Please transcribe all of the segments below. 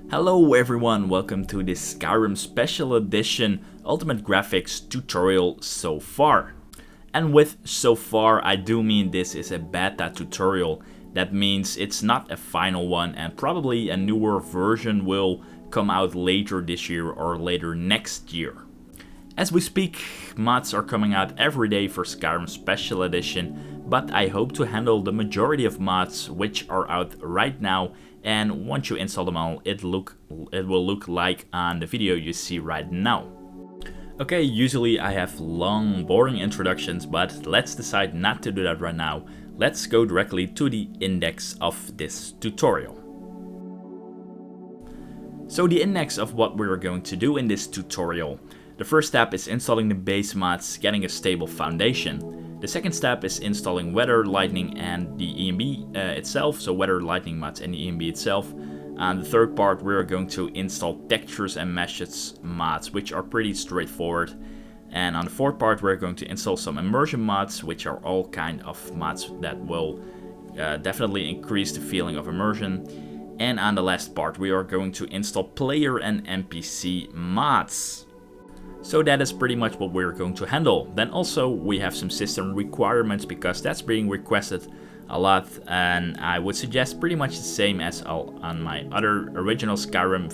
Hello everyone, welcome to this Skyrim Special Edition Ultimate Graphics tutorial so far. And with so far, I do mean this is a beta tutorial. That means it's not a final one, and probably a newer version will come out later this year or later next year. As we speak, mods are coming out every day for Skyrim Special Edition, but I hope to handle the majority of mods which are out right now, and once you install them all, it will look like on the video you see right now. Okay, usually I have long, boring introductions, but let's decide not to do that right now. Let's go directly to the index of this tutorial. So the index of what we're going to do in this tutorial. The first step is installing the base mods, getting a stable foundation. The second step is installing weather, lightning, and the ENB itself, so weather, lightning mods and the ENB itself. And the third part, we're going to install textures and meshes mods, which are pretty straightforward. And on the fourth part, we're going to install some immersion mods, which are all kind of mods that will definitely increase the feeling of immersion. And on the last part, we are going to install player and NPC mods. So that is pretty much what we're going to handle. Then also we have some system requirements because that's being requested a lot, and I would suggest pretty much the same as on my other original Skyrim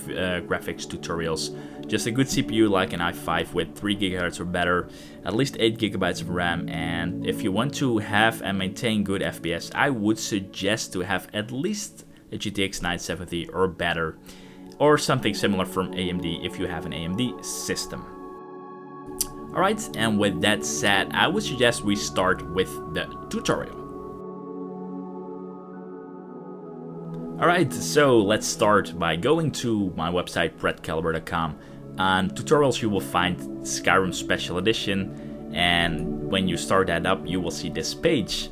graphics tutorials. Just a good CPU like an i5 with 3 GHz or better, at least 8 GB of RAM, and if you want to have and maintain good FPS, I would suggest to have at least a GTX 970 or better, or something similar from AMD if you have an AMD system. Alright, and with that said, I would suggest we start with the tutorial. Alright, so let's start by going to my website predcaliber.com. On tutorials you will find Skyrim Special Edition, and when you start that up you will see this page.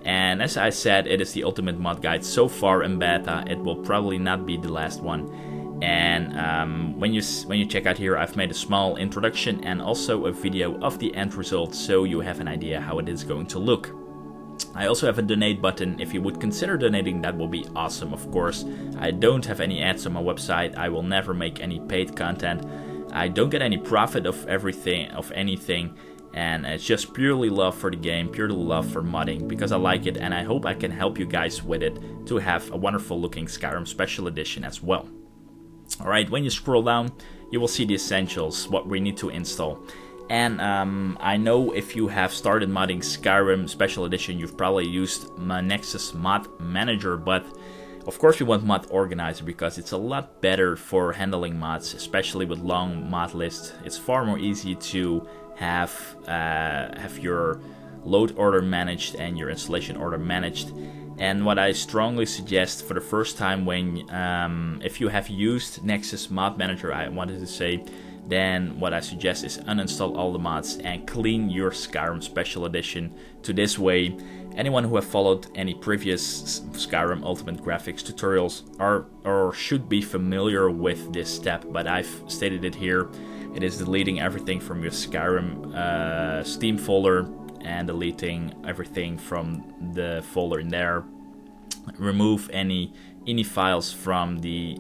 And as I said, it is the ultimate mod guide so far in beta. It will probably not be the last one. And when you check out here, I've made a small introduction and also a video of the end result, so you have an idea how it is going to look. I also have a donate button. If you would consider donating, that will be awesome, of course. I don't have any ads on my website. I will never make any paid content. I don't get any profit of anything, and it's just purely love for the game, purely love for modding, because I like it and I hope I can help you guys with it to have a wonderful looking Skyrim Special Edition as well. Alright, when you scroll down, you will see the essentials, what we need to install. And I know if you have started modding Skyrim Special Edition, you've probably used my Nexus mod manager, but of course we want mod organizer because it's a lot better for handling mods, especially with long mod lists. It's far more easy to have your load order managed and your installation order managed. And what I strongly suggest for the first time when, if you have used Nexus Mod Manager, I wanted to say, then what I suggest is uninstall all the mods and clean your Skyrim Special Edition. To this way, anyone who have followed any previous Skyrim Ultimate Graphics tutorials or should be familiar with this step, but I've stated it here. It is deleting everything from your Skyrim Steam folder and deleting everything from the folder in there. Remove any ini files from the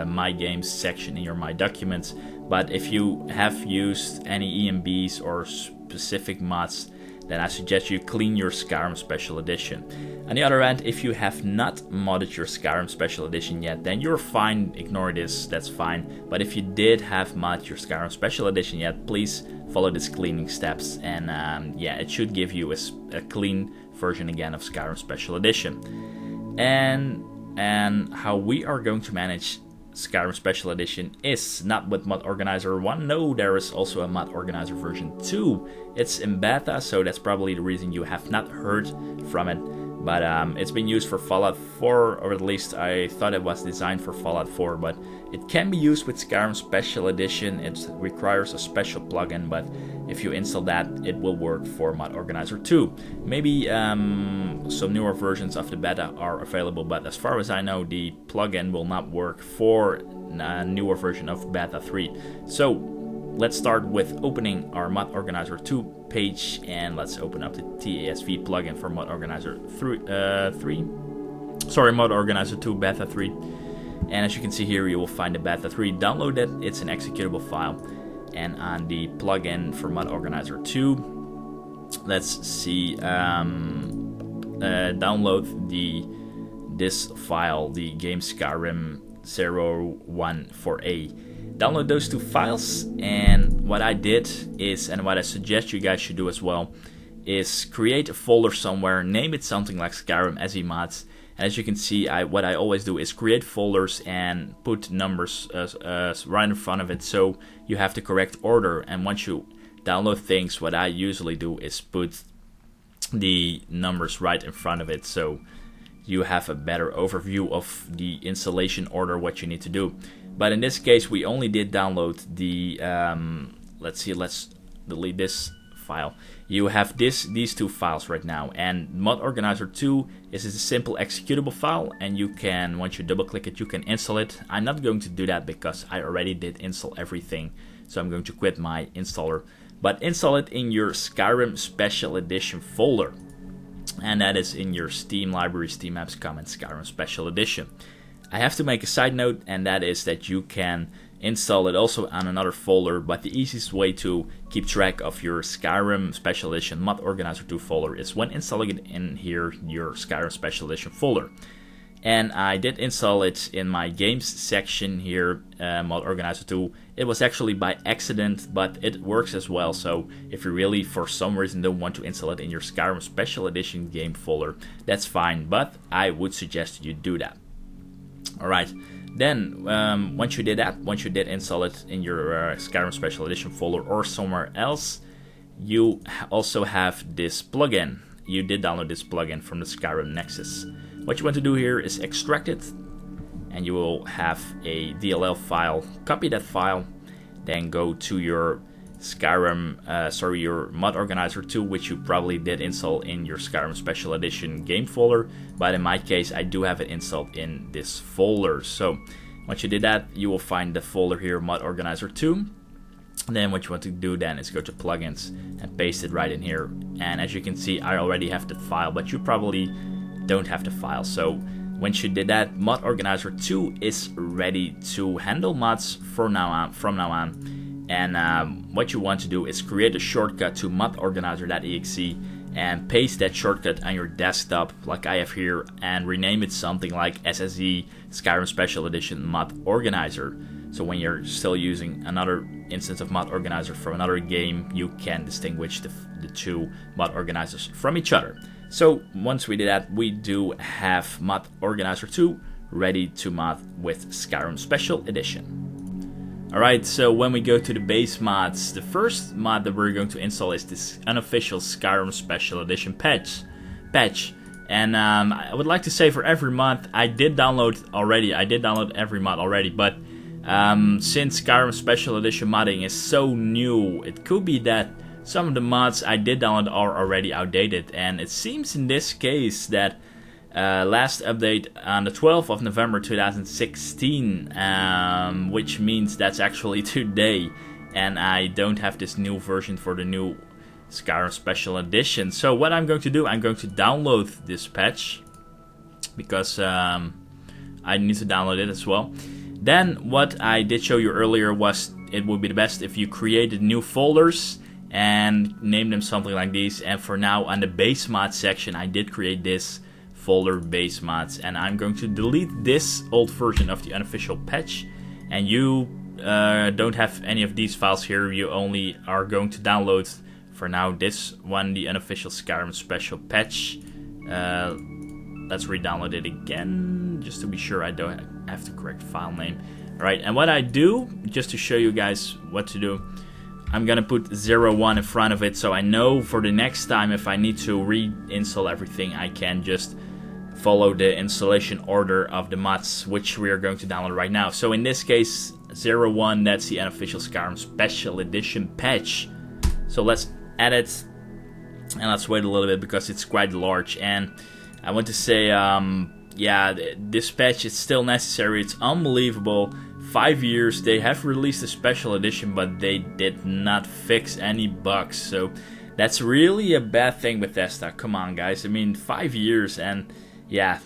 My Games section in your My Documents. But if you have used any ENBs or specific mods, then I suggest you clean your Skyrim Special Edition. On the other hand, if you have not modded your Skyrim Special Edition yet, then you're fine, ignore this, that's fine. But if you did have modded your Skyrim Special Edition yet, please follow these cleaning steps, and yeah, it should give you a clean version again of Skyrim Special Edition. And how we are going to manage Skyrim Special Edition is not with Mod Organizer 1, no, there is also a Mod Organizer version 2. It's in beta, so that's probably the reason you have not heard from it. But it's been used for Fallout 4, or at least I thought it was designed for Fallout 4, but it can be used with Skyrim Special Edition. It requires a special plugin, but if you install that, it will work for Mod Organizer 2. Maybe some newer versions of the beta are available, but as far as I know, the plugin will not work for a newer version of Beta 3. So let's start with opening our Mod Organizer 2 page, and let's open up the TASV plugin for Mod Organizer 3. Mod Organizer 2 Beta 3. And as you can see here, you will find the beta 3. Download it, it's an executable file. And on the plugin for Mod Organizer 2, let's see, download this file, the game Skyrim 014A. Download those 2 files, and what I did is, and what I suggest you guys should do as well, is create a folder somewhere, name it something like Skyrim SE Mods. And as you can see, what I always do is create folders and put numbers right in front of it, so you have the correct order. And once you download things, what I usually do is put the numbers right in front of it, so you have a better overview of the installation order, what you need to do. But in this case, we only did download the, let's delete this file. You have these 2 files right now, and Mod Organizer 2 is a simple executable file, and you can, once you double click it, you can install it. I'm not going to do that because I already did install everything, so I'm going to quit my installer. But install it in your Skyrim Special Edition folder, and that is in your Steam library, Steam Apps, Comments, Skyrim Special Edition. I have to make a side note, and that is that you can install it also on another folder, but the easiest way to keep track of your Skyrim Special Edition Mod Organizer 2 folder is when installing it in here, your Skyrim Special Edition folder. And I did install it in my games section here, Mod Organizer 2. It was actually by accident, but it works as well. So if you really, for some reason, don't want to install it in your Skyrim Special Edition game folder, that's fine. But I would suggest you do that. Alright, then once you did that, once you did install it in your Skyrim Special Edition folder or somewhere else, you also have this plugin. You did download this plugin from the Skyrim Nexus. What you want to do here is extract it, and you will have a DLL file. Copy that file, then go to your your Mod Organizer 2, which you probably did install in your Skyrim Special Edition game folder, but in my case I do have it installed in this folder. So once you did that, you will find the folder here, Mod Organizer 2. Then what you want to do then is go to plugins and paste it right in here. And as you can see, I already have the file, but you probably don't have the file. So once you did that, Mod Organizer 2 is ready to handle mods from now on. And what you want to do is create a shortcut to modorganizer.exe and paste that shortcut on your desktop like I have here, and rename it something like SSE Skyrim Special Edition Mod Organizer. So when you're still using another instance of Mod Organizer from another game, you can distinguish the 2 Mod Organizers from each other. So once we did that, we do have Mod Organizer 2 ready to mod with Skyrim Special Edition. Alright, so when we go to the base mods, the first mod that we're going to install is this unofficial Skyrim Special Edition patch. And I would like to say for every mod, I did download every mod already, but since Skyrim Special Edition modding is so new, it could be that some of the mods I did download are already outdated, and it seems in this case that last update on the 12th of November 2016, which means that's actually today, and I don't have this new version for the new Skyrim Special Edition. So what I'm going to do, I'm going to download this patch, because I need to download it as well. Then what I did show you earlier was it would be the best if you created new folders and name them something like these. And for now, on the base mod section, I did create this folder, base mods, and I'm going to delete this old version of the unofficial patch. And you don't have any of these files here, you only are going to download for now this one, the unofficial Skyrim Special patch. Let's re-download it again just to be sure I don't have the correct file name. Alright, and what I do, just to show you guys what to do, I'm gonna put 01 in front of it, so I know for the next time if I need to reinstall everything, I can just follow the installation order of the mods which we are going to download right now. So in this case, 01, that's the unofficial Skyrim Special Edition patch. So let's add it, and let's wait a little bit because it's quite large. And I want to say, yeah, this patch is still necessary. It's unbelievable. 5 years, they have released a special edition, but they did not fix any bugs. So that's really a bad thing, Bethesda. Come on, guys. I mean, 5 years, and yeah,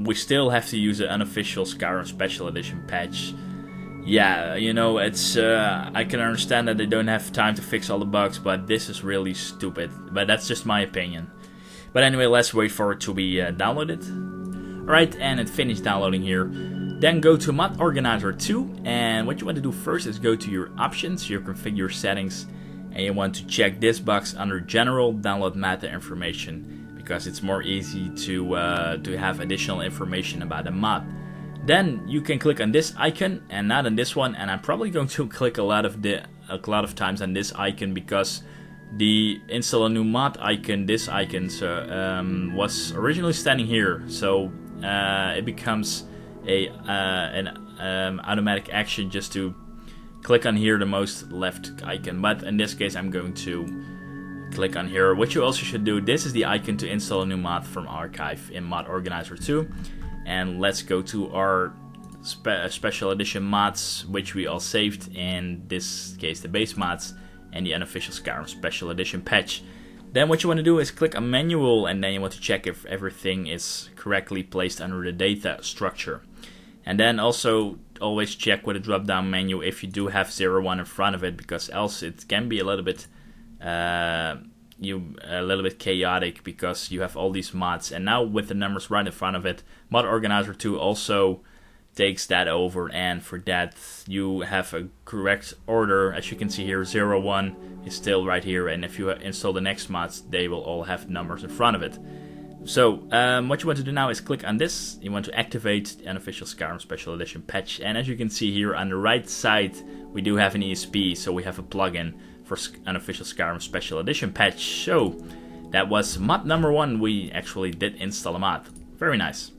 we still have to use an unofficial Skyrim Special Edition patch. Yeah, you know, it's I can understand that they don't have time to fix all the bugs, but this is really stupid. But that's just my opinion. But anyway, let's wait for it to be downloaded. Alright, and it finished downloading here. Then go to Mod Organizer 2, and what you want to do first is go to your options, your configure settings, and you want to check this box under General, Download Meta Information, because it's more easy to have additional information about the mod. Then you can click on this icon and not on this one, and I'm probably going to click a lot of times on this icon because the install a new mod icon, this icon, was originally standing here, so it becomes an automatic action just to click on here, the most left icon. But in this case, I'm going to click on here. What you also should do, this is the icon to install a new mod from archive in Mod Organizer 2. And let's go to our special edition mods, which we all saved, in this case the base mods and the unofficial Skyrim Special Edition patch. Then what you want to do is click on manual, and then you want to check if everything is correctly placed under the data structure. And then also always check with the drop down menu if you do have 01 in front of it, because else it can be a little bit chaotic because you have all these mods, and now with the numbers right in front of it, Mod Organizer 2 also takes that over, and for that you have a correct order. As you can see here, 01 is still right here, and if you install the next mods, they will all have numbers in front of it. So what you want to do now is click on this. You want to activate the unofficial Skyrim Special Edition patch, and as you can see here on the right side, we do have an ESP, so we have a plugin for unofficial Skyrim Special Edition patch. So that was mod number 1. We actually did install a mod. Very nice.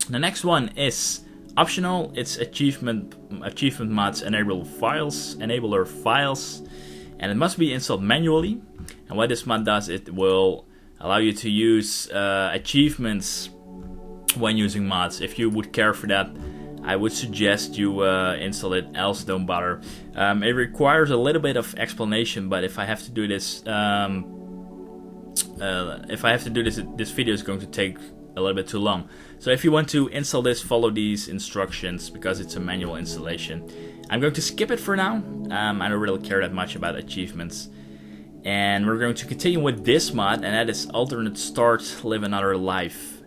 The next one is optional. It's achievement mods enabler files, and it must be installed manually. And what this mod does, it will allow you to use achievements when using mods. If you would care for that, I would suggest you install it, else don't bother. It requires a little bit of explanation, but if I have to do this, this video is going to take a little bit too long. So if you want to install this, follow these instructions because it's a manual installation. I'm going to skip it for now. I don't really care that much about achievements. And we're going to continue with this mod, and that is Alternate Start, Live Another Life.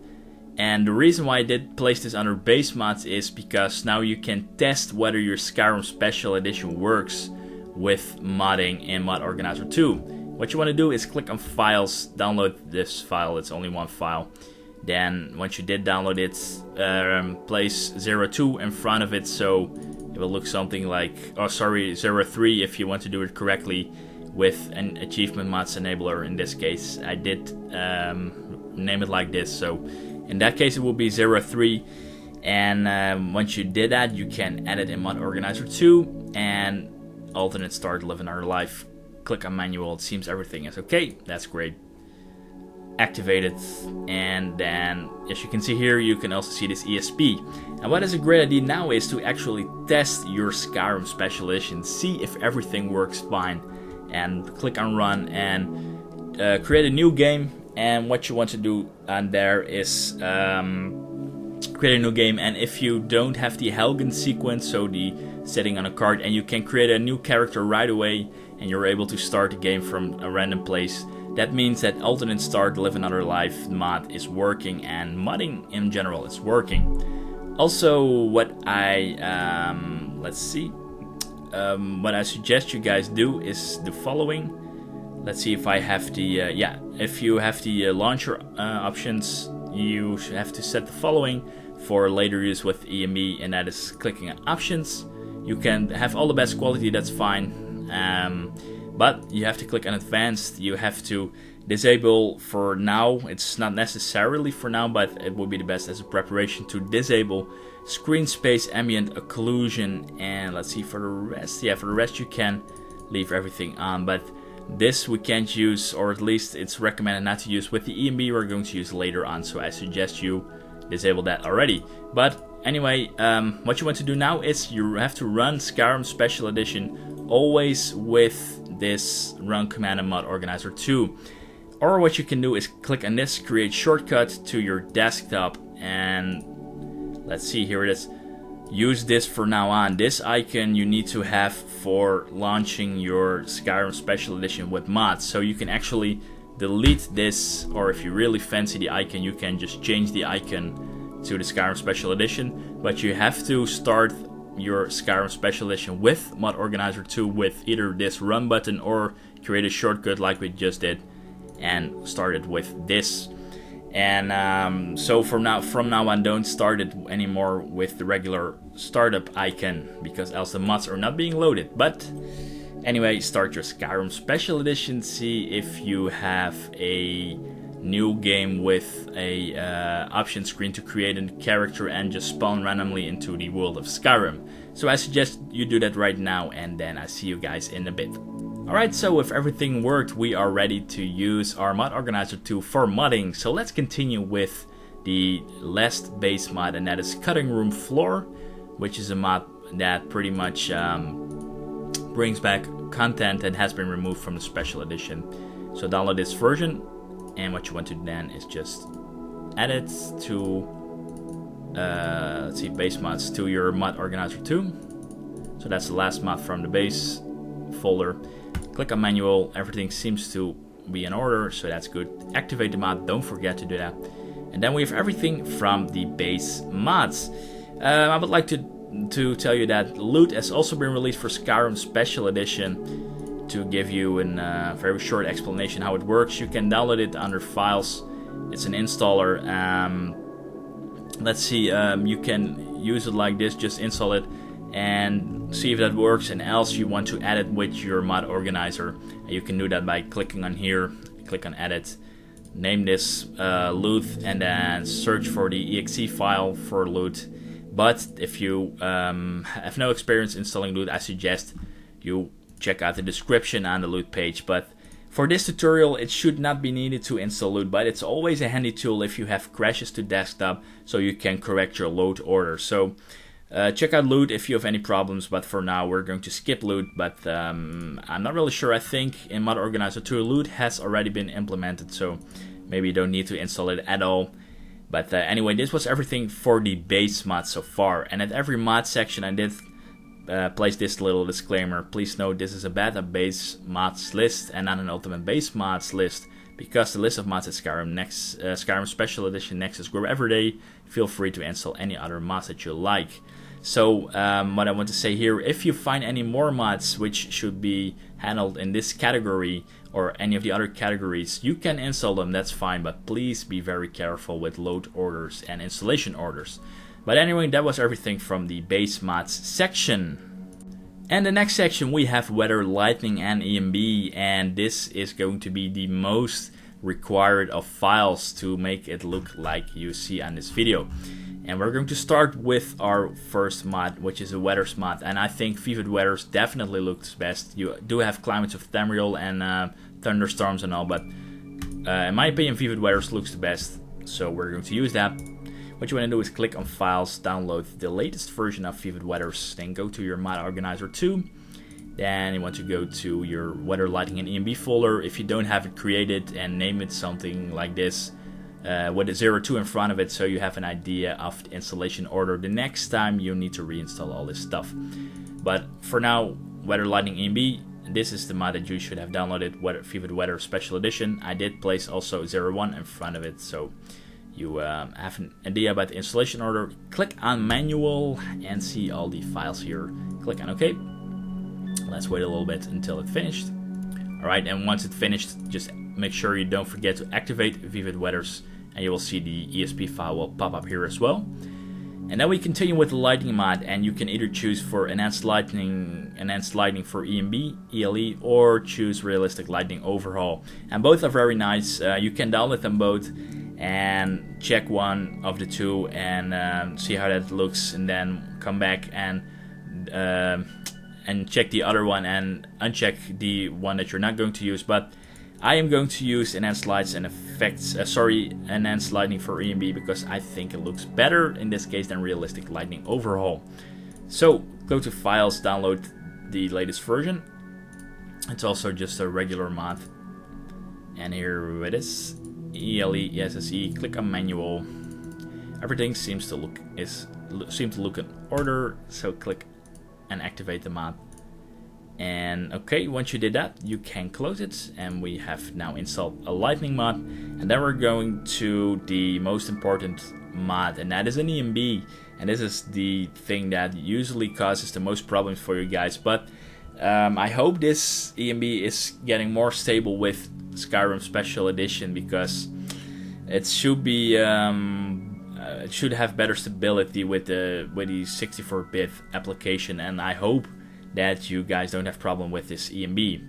And the reason why I did place this under base mods is because now you can test whether your Skyrim Special Edition works with modding in Mod Organizer 2. What you want to do is click on Files, download this file. It's only one file. Then once you did download it, place 02 in front of it, so it will look something like, 03 if you want to do it correctly with an achievement mods enabler. In this case, I did name it like this, so in that case it will be 03. And once you did that, you can add it in Mod Organizer 2 and Alternate Start, Live Another Life. Click on manual. It seems everything is okay. That's great. Activate it, and then as you can see here, you can also see this ESP. And what is a great idea now is to actually test your Skyrim Special Edition, see if everything works fine, and click on run and create a new game. And what you want to do on there is create a new game, and if you don't have the Helgen sequence, so the setting on a card, and you can create a new character right away, and you're able to start the game from a random place, that means that Alternate Start, Live Another Life mod is working, and modding in general is working. Also, what I what I suggest you guys do is the following. Let's see if I have the if you have the launcher options, you should have to set the following for later use with EME, and that is clicking on options. You can have all the best quality, that's fine, but you have to click on advanced. You have to disable for now. It's not necessarily for now, but it will be the best as a preparation to disable screen space ambient occlusion. And let's see for the rest. Yeah, for the rest you can leave everything on, but this we can't use, or at least it's recommended not to use with the EMB we're going to use later on, so I suggest you disable that already. But anyway, what you want to do now is you have to run Skyrim Special Edition always with this run command in Mod Organizer 2. Or what you can do is click on this, create shortcut to your desktop, and let's see, here it is. Use this for now on. This icon you need to have for launching your Skyrim Special Edition with mods. So you can actually delete this, or if you really fancy the icon, you can just change the icon to the Skyrim Special Edition. But you have to start your Skyrim Special Edition with Mod Organizer 2 with either this run button or create a shortcut like we just did and start it with this. And so from now on, don't start it anymore with the regular startup icon, because else the mods are not being loaded. But anyway, start your Skyrim Special Edition, see if you have a new game with a option screen to create a character and just spawn randomly into the world of Skyrim. So I suggest you do that right now, and then I see you guys in a bit. Alright, so if everything worked, we are ready to use our Mod Organizer 2 for modding. So let's continue with the last base mod, and that is Cutting Room Floor, which is a mod that pretty much brings back content that has been removed from the Special Edition. So download this version, and what you want to do then is just add it to, let's see, base mods to your Mod Organizer 2. So that's the last mod from the base folder. Click on manual, everything seems to be in order, so that's good. Activate the mod, don't forget to do that. And then we have everything from the base mods. I would like to tell you that loot has also been released for Skyrim Special Edition. To give you a very short explanation how it works, you can download it under files. It's an installer. Let's see, you can use it like this, just install it and see if that works, and else you want to add it with your mod organizer. You can do that by clicking on here, click on edit, name this loot, and then search for the exe file for loot. But if you have no experience installing loot, I suggest you check out the description on the loot page. But for this tutorial, it should not be needed to install loot, but it's always a handy tool if you have crashes to desktop, so you can correct your load order. So check out loot if you have any problems, but for now we're going to skip loot. But I'm not really sure. I think in Mod Organizer 2 loot has already been implemented, so maybe you don't need to install it at all. But anyway, this was everything for the base mod so far. And at every mod section I did place this little disclaimer. Please note this is a beta base mods list and not an ultimate base mods list, because the list of mods at Skyrim Special Edition Nexus grow every day. Feel free to install any other mods that you like. So what I want to say here, if you find any more mods which should be handled in this category or any of the other categories, you can install them, that's fine, but please be very careful with load orders and installation orders. But anyway, that was everything from the base mods section. And the next section we have weather, lightning, and EMB, and this is going to be the most required of files to make it look like you see on this video. And we're going to start with our first mod, which is a weathers mod, and I think Vivid Weathers definitely looks best. You do have climates of Tamriel and thunderstorms and all, but in my opinion Vivid Weathers looks the best, so we're going to use that. What you want to do is click on Files, download the latest version of Vivid Weathers, then go to your Mod Organizer 2. Then you want to go to your Weather, Lighting, and EMB folder if you don't have it created, and name it something like this with a 02 in front of it, so you have an idea of the installation order the next time you need to reinstall all this stuff. But for now, Weather, Lighting, EMB, this is the mod that you should have downloaded, Vivid Weather Special Edition. I did place also 01 in front of it, so you have an idea about the installation order. Click on Manual and see all the files here. Click on OK. Let's wait a little bit until it's finished. Alright, and once it's finished, just make sure you don't forget to activate Vivid Weathers, and you will see the ESP file will pop up here as well. And then we continue with the lighting mod, and you can either choose for enhanced lighting for EMB, ELE, or choose realistic lighting overhaul. And both are very nice. You can download them both and check one of the two and see how that looks, and then come back and check the other one and uncheck the one that you're not going to use. But I am going to use enhanced lights and effects, enhanced lighting for EMB, because I think it looks better in this case than realistic lighting overhaul. So go to Files, download the latest version. It's also just a regular mod. and here it is, ELE-ESSE, click on manual. Everything seems to look in order, so click and activate the mod. And okay, once you did that, you can close it, and we have now installed a lightning mod. And then we're going to the most important mod, and that is an EMB. And this is the thing that usually causes the most problems for you guys, but I hope this EMB is getting more stable with Skyrim Special Edition, because it should be it should have better stability with the 64-bit application, and I hope that you guys don't have problem with this EMB.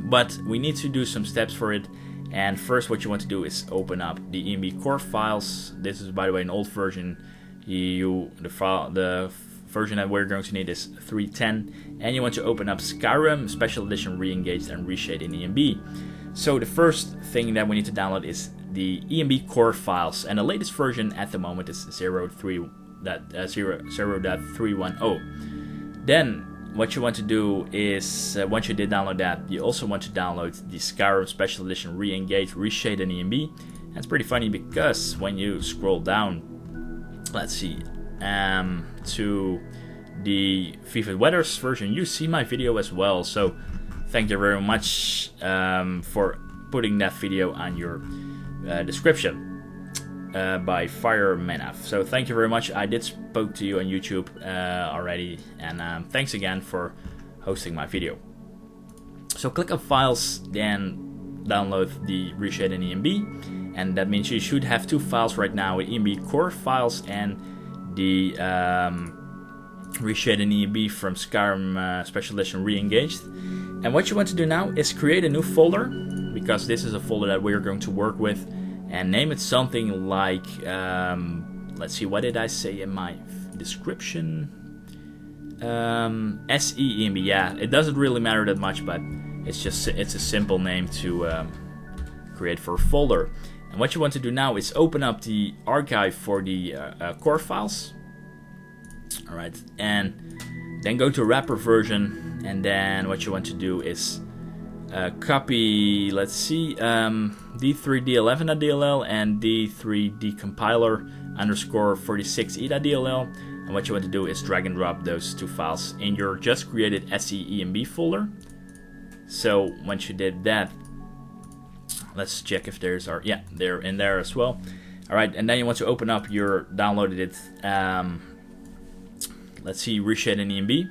But we need to do some steps for it, and first what you want to do is open up the EMB core files. This is, by the way, an old version. The version that we're going to need is 3.10, and you want to open up Skyrim Special Edition Reengaged and Reciate in EMB. So the first thing that we need to download is the EMB core files, and the latest version at the moment is 0.310. Then what you want to do is, once you did download that, you also want to download the Skyrim Special Edition Reengage, Reciate in EMB. And it's pretty funny because when you scroll down, let's see, to the Vivid Weathers version, you see my video as well. So thank you very much for putting that video on your description by Firemanaf. So thank you very much. I did spoke to you on YouTube already, and thanks again for hosting my video. So click on Files, then download the Reciate in EMB, and that means you should have two files right now with EMB core files and the Reciate in EMB from Skyrim Special Edition Reengaged. And what you want to do now is create a new folder, because this is a folder that we're going to work with, and name it something like, let's see, what did I say in my description? SEEMB, yeah, it doesn't really matter that much, but it's a simple name to create for a folder. And what you want to do now is open up the archive for the core files. Alright, and then go to wrapper version, and then what you want to do is copy, let's see, d3d11.dll and d3dcompiler underscore 46e.dll. And what you want to do is drag and drop those two files in your just created SEEMB folder. So once you did that, let's check if there's our, yeah, they're in there as well. Alright, and then you want to open up your downloaded it, let's see, Reciate in EMB.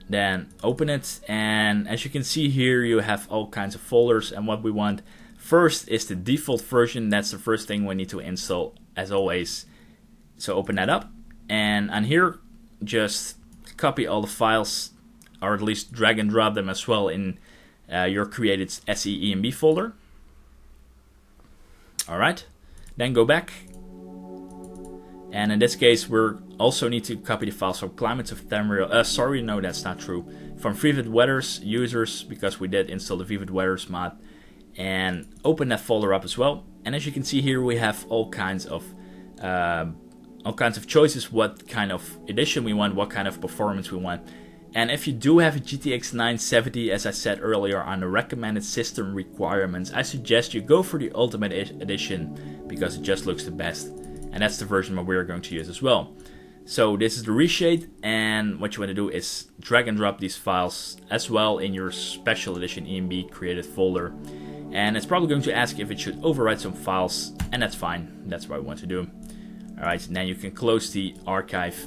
Then open it, and as you can see here, you have all kinds of folders, and what we want first is the default version. That's the first thing we need to install, as always. So open that up, and on here just copy all the files, or at least drag and drop them as well in your created SEEMB folder. Alright, then go back, and in this case we're also need to copy the files from Climates of Tamriel, sorry, no, that's not true, from Vivid Weathers users, because we did install the Vivid Weathers mod, and open that folder up as well. And as you can see here, we have all kinds of choices, what kind of edition we want, what kind of performance we want. And if you do have a GTX 970, as I said earlier on the recommended system requirements, I suggest you go for the Ultimate Edition, because it just looks the best. And that's the version that we're going to use as well. So this is the Reciate, and what you want to do is drag and drop these files as well in your Special Edition EMB created folder. And it's probably going to ask if it should overwrite some files, and that's fine. That's what we want to do. Alright, now you can close the archive.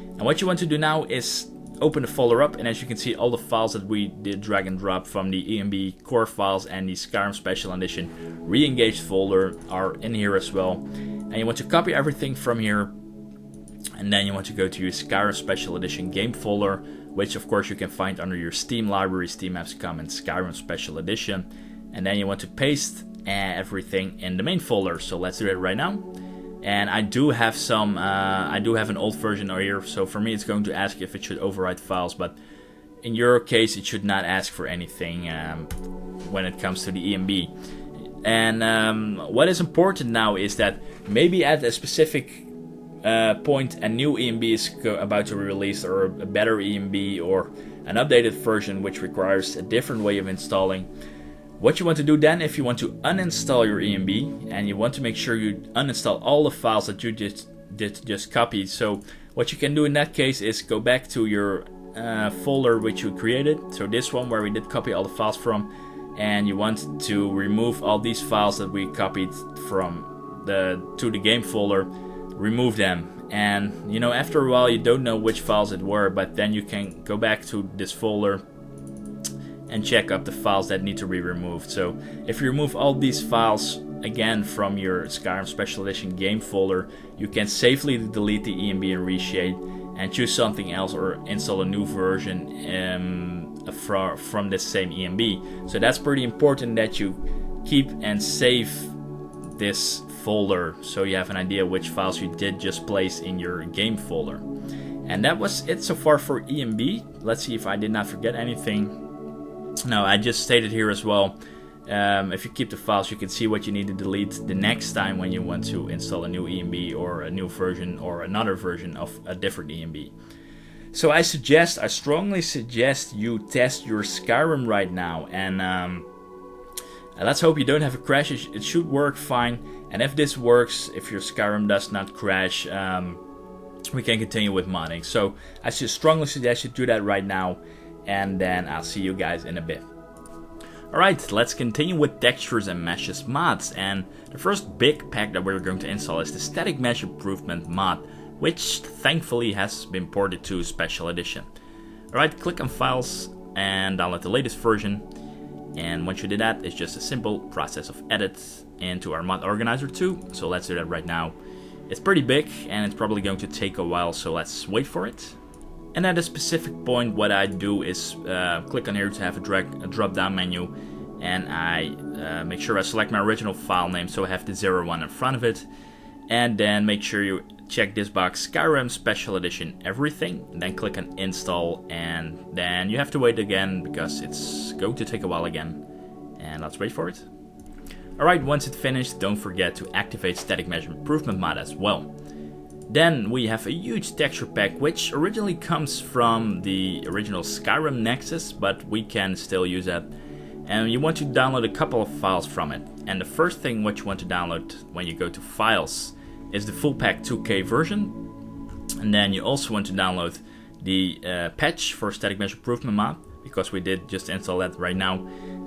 And what you want to do now is open the folder up, and as you can see, all the files that we did drag and drop from the EMB core files and the Skyrim Special Edition Reengaged folder are in here as well. And you want to copy everything from here, and then you want to go to your Skyrim Special Edition game folder, which of course you can find under your Steam library, Steam Apps Common Skyrim Special Edition. And then you want to paste everything in the main folder. So let's do it right now. And I do have some, I do have an old version here, so for me it's going to ask if it should overwrite files, but in your case it should not ask for anything when it comes to the EMB. And what is important now is that maybe at a specific point a new EMB is about to be released, or a better EMB, or an updated version which requires a different way of installing. What you want to do then, if you want to uninstall your ENB and you want to make sure you uninstall all the files that you just copied, so what you can do in that case is go back to your folder which you created, so this one where we did copy all the files from, and you want to remove all these files that we copied from to the game folder, remove them. And you know, after a while you don't know which files it were, but then you can go back to this folder and check up the files that need to be removed. So if you remove all these files again from your Skyrim Special Edition game folder, you can safely delete the ENB and reciate and choose something else or install a new version from this same ENB. So that's pretty important that you keep and save this folder so you have an idea which files you did just place in your game folder. And that was it so far for ENB. Let's see if I did not forget anything. No, I just stated here as well, if you keep the files you can see what you need to delete the next time when you want to install a new ENB or a new version or another version of a different ENB. So I strongly suggest you test your Skyrim right now, and let's hope you don't have a crash. It should work fine, and if this works, if your Skyrim does not crash, we can continue with modding. So I strongly suggest you do that right now, and then I'll see you guys in a bit. Alright, let's continue with textures and meshes mods, and the first big pack that we're going to install is the Static Mesh Improvement mod, which thankfully has been ported to Special Edition. Alright, click on Files and download the latest version, and once you do that, it's just a simple process of edit into our mod organizer too, so let's do that right now. It's pretty big and it's probably going to take a while, so let's wait for it. And at a specific point, what I do is click on here to have a drop down menu, and I make sure I select my original file name, so I have the 01 in front of it, and then make sure you check this box, Skyrim Special Edition everything, and then click on install, and then you have to wait again because it's going to take a while again, and let's wait for it. Alright, once it's finished, don't forget to activate Static Mesh Improvement mod as well. Then we have a huge texture pack, which originally comes from the original Skyrim Nexus, but we can still use that. And you want to download a couple of files from it. And the first thing what you want to download when you go to Files is the full pack 2K version. And then you also want to download the patch for Static Mesh Improvement mod, because we did just install that right now.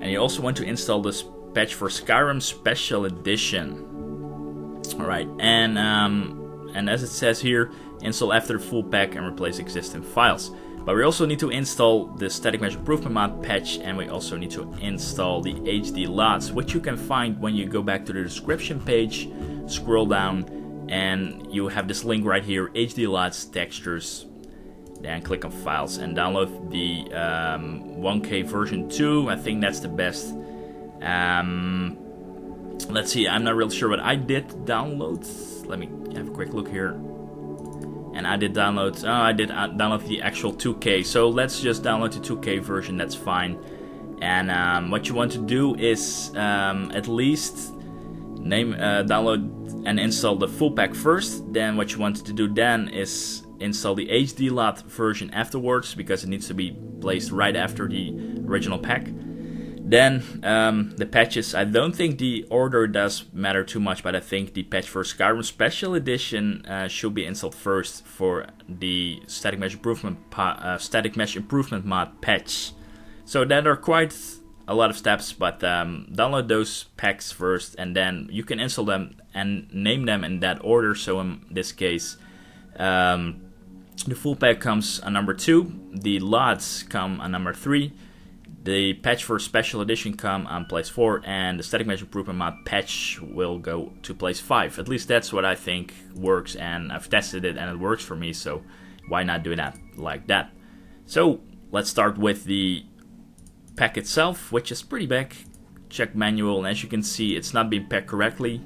And you also want to install this patch for Skyrim Special Edition. Alright, and as it says here, install after the full pack and replace existing files. But we also need to install the Static Mesh Improvement mod patch, and we also need to install the HD LODs, which you can find when you go back to the description page, scroll down, and you have this link right here, HD LODs textures. Then click on Files and download the 1K version 2. I think that's the best. Let's see, I'm not really sure what I did download. Let me have a quick look here. And I did download, download the actual 2K. So let's just download the 2K version, that's fine. And what you want to do is at least download and install the full pack first. Then what you want to do then is install the HD LOD version afterwards, because it needs to be placed right after the original pack. Then the patches, I don't think the order does matter too much, but I think the patch for Skyrim Special Edition should be installed first for the Static Mesh Improvement mod patch. So that are quite a lot of steps, but download those packs first, and then you can install them and name them in that order. So in this case, the full pack comes on number 2, the LODs come on number 3, the patch for Special Edition come on place 4, and the Static Mesh Improvement mod patch will go to place 5. At least that's what I think works, and I've tested it and it works for me, so why not do that like that? So let's start with the pack itself, which is pretty big. Check manual, and as you can see, it's not being packed correctly.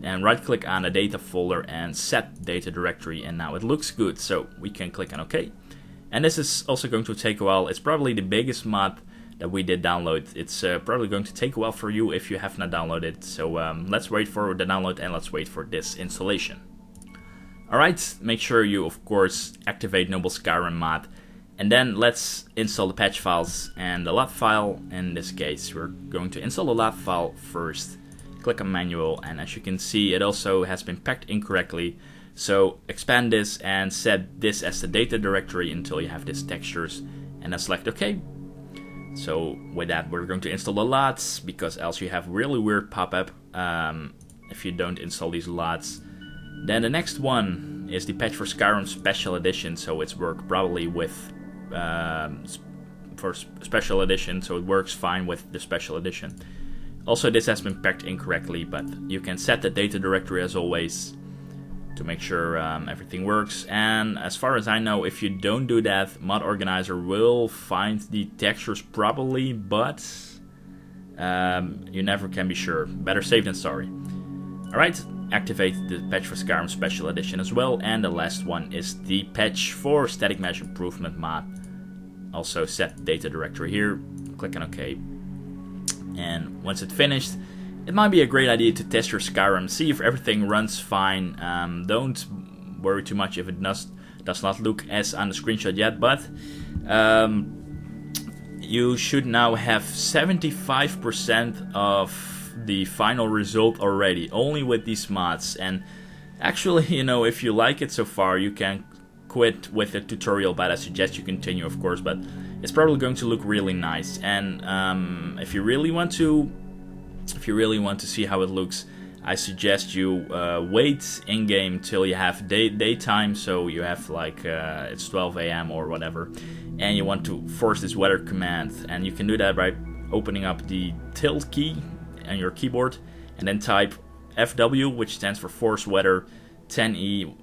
And right click on the data folder and set data directory, and now it looks good, so we can click on OK. And this is also going to take a while. It's probably the biggest mod that we did download. It's probably going to take a while for you if you have not downloaded. So let's wait for the download, and let's wait for this installation. Alright, make sure you of course activate Noble Skyrim mod, And then let's install the patch files and the LOT file. In this case, we're going to install the LOT file first. Click on manual, and as you can see, it also has been packed incorrectly. So expand this and set this as the data directory until you have these textures, and then select OK. So with that, we're going to install the LOTs, because else you have really weird pop-up if you don't install these LOTs. Then the next one is the patch for Skyrim Special Edition. So it's worked probably with for Special Edition, so it works fine with the Special Edition. Also, this has been packed incorrectly, but you can set the data directory as always to make sure everything works. And as far as I know, if you don't do that, Mod Organizer will find the textures probably, but you never can be sure. Better safe than sorry. Alright, activate the patch for Skyrim Special Edition as well. And the last one is the patch for Static Mesh Improvement mod. Also set data directory here, click on OK. And once it's finished, it might be a great idea to test your Skyrim, see if everything runs fine. Don't worry too much if it does not look as on the screenshot yet, but you should now have 75% of the final result already, only with these mods. And actually, you know, if you like it so far, you can quit with the tutorial, but I suggest you continue, of course. But it's probably going to look really nice. And if you really want to see how it looks, I suggest you wait in game till you have daytime. So you have like it's 12 a.m. or whatever, and you want to force this weather command, and you can do that by opening up the tilde key on your keyboard and then type FW, which stands for force weather 10E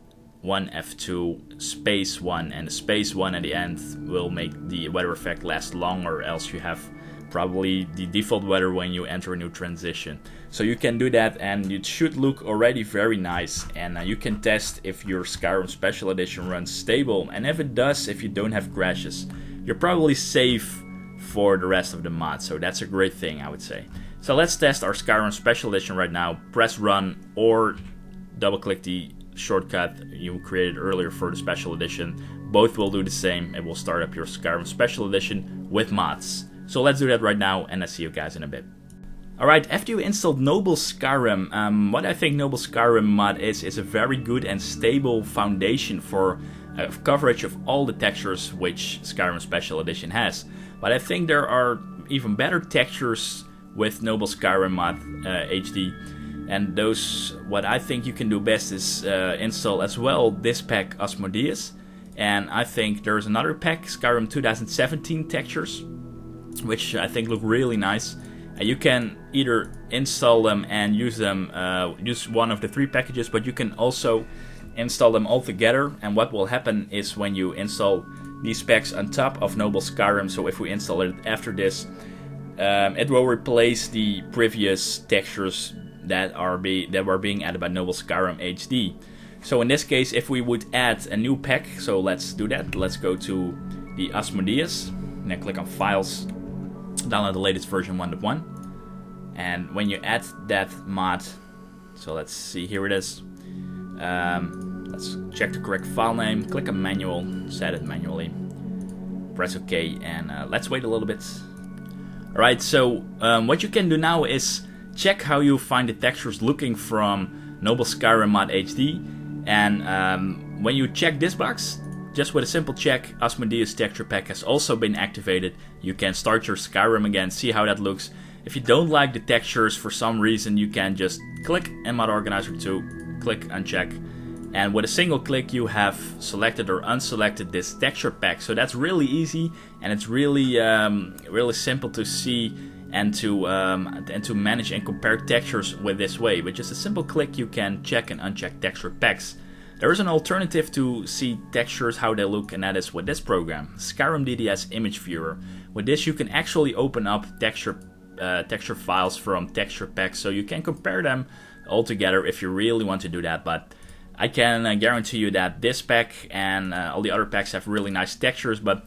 1F2 space 1, and the space 1 at the end will make the weather effect last longer, else you have probably the default weather when you enter a new transition. So you can do that, and it should look already very nice. And you can test if your Skyrim Special Edition runs stable, and if it does, if you don't have crashes, you're probably safe for the rest of the mod. So that's a great thing, I would say. So let's test our Skyrim Special Edition right now. Press run or double click the shortcut you created earlier for the Special Edition. Both will do the same. It will start up your Skyrim Special Edition with mods. So let's do that right now, and I'll see you guys in a bit. Alright, after you installed Noble Skyrim, what I think Noble Skyrim mod is a very good and stable foundation for coverage of all the textures which Skyrim Special Edition has. But I think there are even better textures with Noble Skyrim mod HD. And those, what I think you can do best is install as well this pack Asmodeus. And I think there's another pack, Skyrim 2017 textures, which I think look really nice. You can either install them and use them, use one of the three packages, but you can also install them all together. And what will happen is when you install these packs on top of Noble Skyrim, so if we install it after this, it will replace the previous textures that were being added by Noble Skyrim HD. So in this case, if we would add a new pack, so let's do that. Let's go to the Asmodeus, and then click on Files, download the latest version 1.1. And when you add that mod, so let's see, here it is. Let's check the correct file name, click on Manual, set it manually, press OK, and let's wait a little bit. Alright, so what you can do now is check how you find the textures looking from Noble Skyrim mod HD. And when you check this box, just with a simple check, Asmodeus texture pack has also been activated. You can start your Skyrim again, see how that looks. If you don't like the textures for some reason, you can just click in Mod Organizer 2, click uncheck, and with a single click you have selected or unselected this texture pack. So that's really easy, and it's really really simple to see and to manage and compare textures with this way. With just a simple click you can check and uncheck texture packs. There is an alternative to see textures, how they look, and that is with this program, Skyrim DDS Image Viewer. With this you can actually open up texture files from texture packs, so you can compare them all together if you really want to do that. But I can guarantee you that this pack and all the other packs have really nice textures. But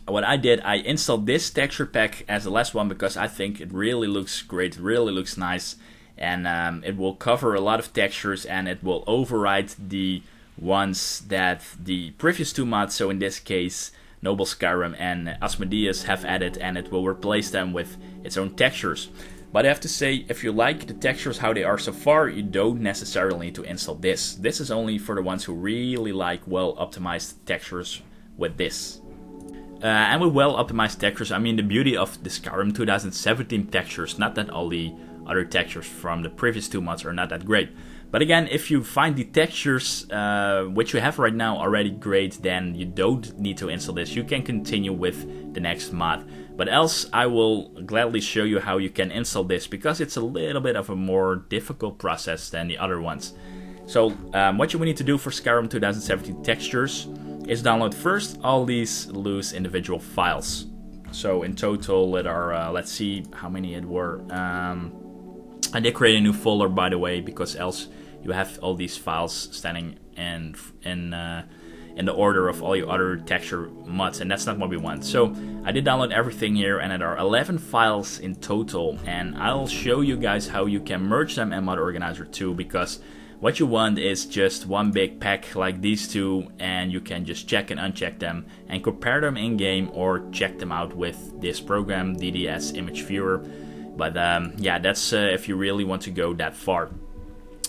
what I did, I installed this texture pack as the last one because I think it really looks great, really looks nice, and it will cover a lot of textures, and it will overwrite the ones that the previous 2 mods, so in this case Noble Skyrim and Asmodeus, have added, and it will replace them with its own textures. But I have to say, if you like the textures how they are so far, you don't necessarily need to install this. This is only for the ones who really like well optimized textures with this. And with well optimized textures, I mean the beauty of the Skyrim 2017 textures, not that all the other textures from the previous 2 mods are not that great. But again, if you find the textures which you have right now already great, then you don't need to install this. You can continue with the next mod. But else, I will gladly show you how you can install this, because it's a little bit of a more difficult process than the other ones. So what you will need to do for Skyrim 2017 textures is download first all these loose individual files. So in total it are, let's see how many it were. I did create a new folder, by the way, because else you have all these files standing in the order of all your other texture mods, and that's not what we want. So I did download everything here, and there are 11 files in total, and I'll show you guys how you can merge them in Mod Organizer 2, because what you want is just one big pack like these two, and you can just check and uncheck them and compare them in game or check them out with this program, DDS Image Viewer. But yeah, that's if you really want to go that far.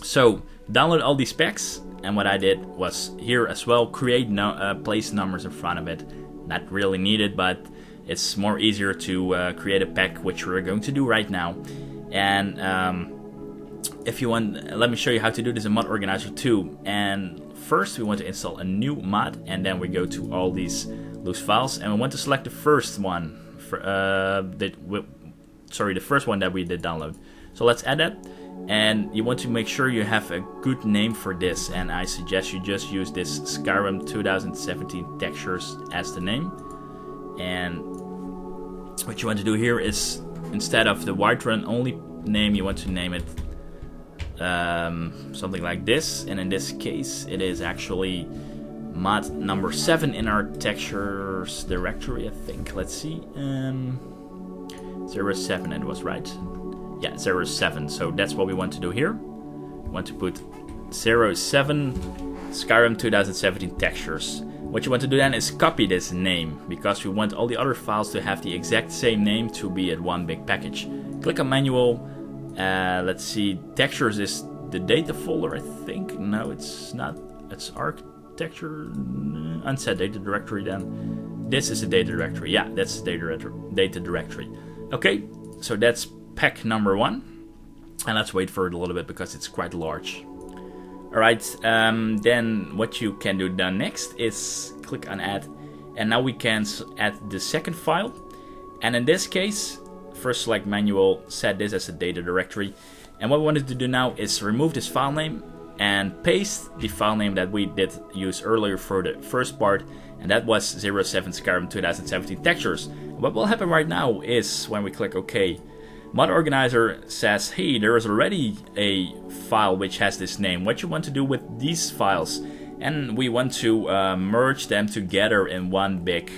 So download all these packs, and what I did was here as well create place numbers in front of it. Not really needed, but it's more easier to create a pack, which we're going to do right now. And if you want, let me show you how to do this in Mod Organizer 2. And first we want to install a new mod, and then we go to all these loose files, and we want to select the first one for, the first one that we did download. So let's add that, and you want to make sure you have a good name for this, and I suggest you just use this Skyrim 2017 textures as the name. And what you want to do here is, instead of the Whiterun only name, you want to name it something like this, and in this case it is actually mod number 7 in our textures directory, I think. Let's see, 07 it was, right? Yeah, 07, so that's what we want to do here. We want to put 07 Skyrim 2017 textures. What you want to do then is copy this name, because we want all the other files to have the exact same name to be at one big package. Click on manual. Let's see, textures is the data folder, I think. No, it's not. It's architecture, unset data directory then. This is the data directory. Yeah, that's the data directory. Okay, so that's pack number 1. And let's wait for it a little bit because it's quite large. Alright, then what you can do then next is click on add. And now we can add the second file. And in this case, first select manual, set this as a data directory. And what we wanted to do now is remove this file name and paste the file name that we did use earlier for the first part, and that was 07 Skyrim 2017 textures. And what will happen right now is when we click OK, Mod Organizer says, hey, there is already a file which has this name. What you want to do with these files, and we want to merge them together in one big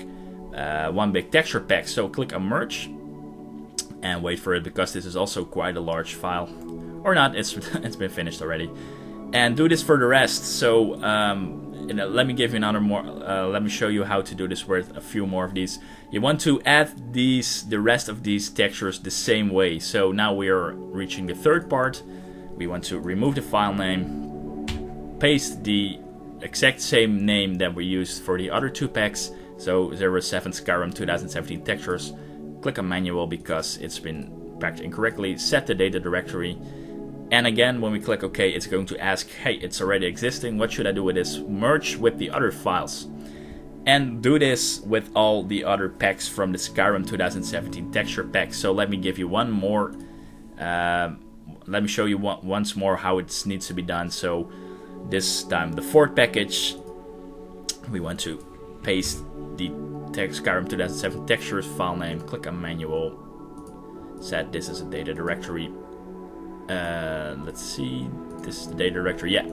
texture pack. So click on merge and wait for it, because this is also quite a large file. Or not, it's been finished already. And do this for the rest. So let me give you another more. Let me show you how to do this with a few more of these. You want to add the rest of these textures the same way. So now we are reaching the third part. We want to remove the file name, paste the exact same name that we used for the other 2 packs. So 07 Skyrim 2017 textures. Click on manual because it's been packed incorrectly. Set the data directory. And again, when we click OK, it's going to ask, hey, it's already existing. What should I do with this? Merge with the other files. And do this with all the other packs from the Skyrim 2017 texture pack. So let me give you one more. Let me show you once more how it needs to be done. So this time the 4th package, we want to paste the Skyrim 2007 textures file name. Click on manual. Set this as a data directory. Let's see, this is the data directory. Yeah,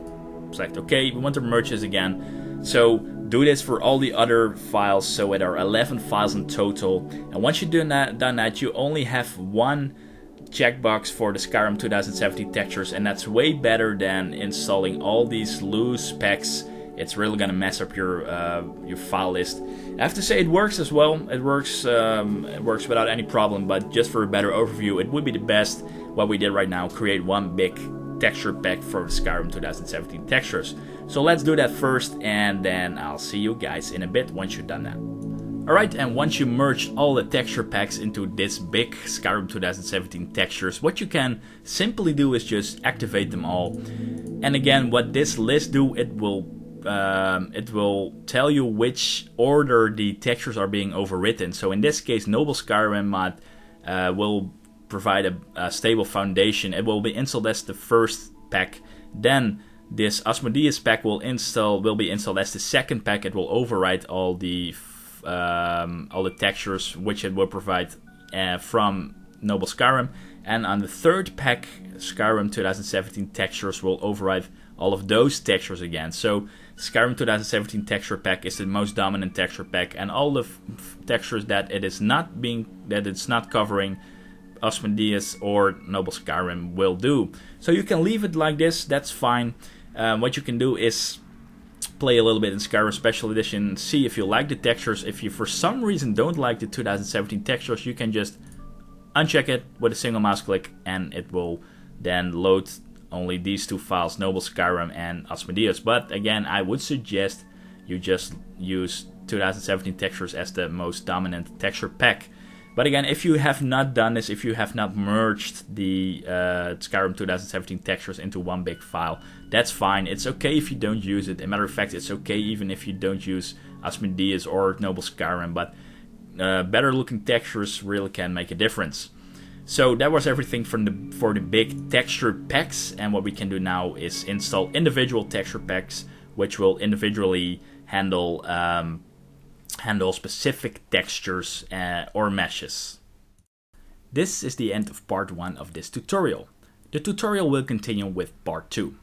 select OK. We want to merge this again, so do this for all the other files. So there are 11 files in total, and once you've done that, you only have one checkbox for the Skyrim 2017 textures, and that's way better than installing all these loose packs it's really gonna mess up your file list. I have to say it works as well. It works without any problem. But just for a better overview, it would be the best what we did right now: create one big texture pack for the Skyrim 2017 textures. So let's do that first, and then I'll see you guys in a bit once you've done that. Alright, and once you merge all the texture packs into this big Skyrim 2017 textures, what you can simply do is just activate them all. And again, what this list do, it will tell you which order the textures are being overwritten. So in this case, Noble Skyrim mod will provide a stable foundation. It will be installed as the first pack. Then this Asmodeus pack will be installed as the second pack. It will overwrite all the textures which it will provide from Noble Skyrim. And on the third pack, Skyrim 2017 textures will override all of those textures again. So Skyrim 2017 texture pack is the most dominant texture pack, and all the textures that it's not covering, Asmodeus or Noble Skyrim will do. So you can leave it like this, that's fine. What you can do is play a little bit in Skyrim Special Edition, see if you like the textures. If you for some reason don't like the 2017 textures, you can just uncheck it with a single mouse click, and it will then load only these two files, Noble Skyrim and Asmodeus. But again, I would suggest you just use 2017 textures as the most dominant texture pack. But again, if you have not done this, if you have not merged the Skyrim 2017 textures into one big file, that's fine. It's okay if you don't use it. As a matter of fact, it's okay even if you don't use Asmodeus or Noble Skyrim, but better looking textures really can make a difference. So that was everything for the big texture packs, and what we can do now is install individual texture packs, which will individually handle specific textures or meshes. This is the end of part 1 of this tutorial. The tutorial will continue with part 2.